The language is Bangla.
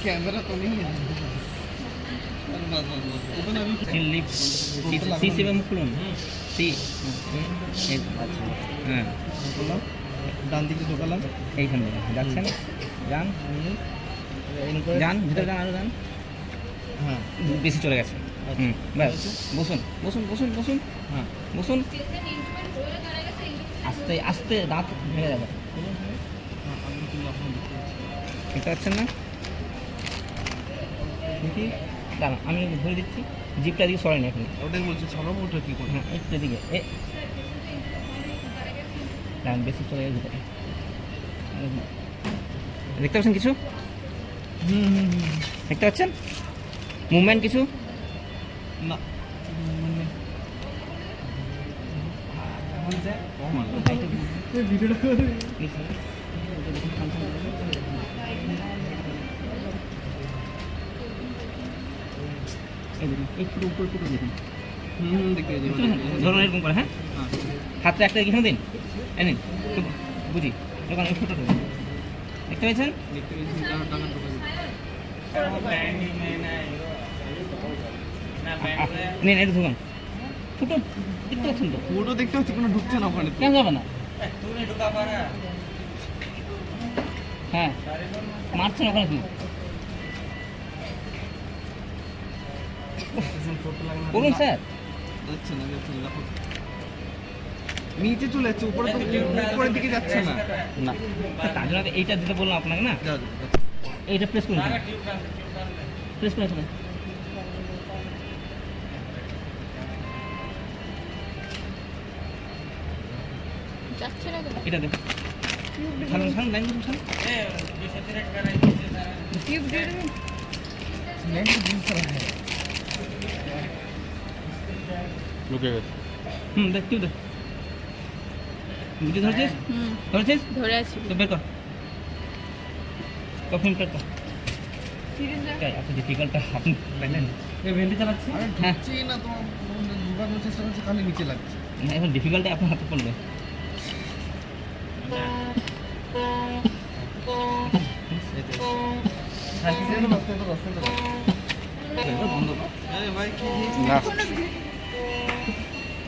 कैमरा तो नहीं है। সি সেভে মুখ খুলুন। সি আচ্ছা হ্যাঁ বললাম ডান দিকে ঢোকালাম, এইখানে যাচ্ছেন, যান যান ভিতরে যান, আরো যান। হ্যাঁ বেশি চলে গেছে। হুম ব্যাস বসুন বসুন বসুন বসুন। হ্যাঁ বসুন, আস্তে আস্তে দাঁত ভেঙে যাবে। দেখতে পাচ্ছেন না? দেখি দাঁড়ান, আমি ধরে দিচ্ছি, জিপটা দিকে সরাই না এখন। ওটাই বলছি, সরব ওটা কি করে? হ্যাঁ একটু দিকে দাঁড়ান, বেশি চলে গেছে ভিতরে। দেখতে পাচ্ছেন কিছু? দেখতে পাচ্ছেন মুভমেন্ট কিছু? না ভিডিওটা করে একটু উপর উপর দেখুন। দেখে ধরুন এরকম করে, হ্যাঁ হাতটা একটা এখানে দিন, নিন বুঝি দোকান এই ফটো দেখতে পেয়েছেন? দেখতে পেয়েছি, টাকা নিন এটা ধরুন, ফুটো দেখতে পাচ্ছেন তো? পুরো দেখতে হচ্ছে, কোনো ঢুকছে না ওখানে। কেন যাবে না? হ্যাঁ মারছেন ওখানে কি বলুন স্যার? যাচ্ছে না, যাচ্ছে না, দেখো নিচে চলে যাচ্ছে, উপরে তো উপরের দিকে যাচ্ছে না। না তার জন্য এইটা দিতে বললাম আপনাকে না, যাও এইটা প্রেস করুন, প্রেস করে ফেলেন। এটা দেখুন, ছাড়ুন ছাড়ুন, লাইন করুন, ছাড়ুন। দেখ তুই দেখ, বুঝে ধরেছিস? ধরেছিস? ধরে আছি। তো বের কর, ফিল্ম কর। এত ডিফিকাল্ট আপনি পাইলেন? ভেন্ডি চালাচ্ছি, হ্যাঁ ঢুকছেই না, তো ঢুকানোর চেষ্টা করছে, খালি নিচে লাগছে। না এখন ডিফিকাল্টে আপনার হাতে পড়বে। বন্ধ কর। ভাই কি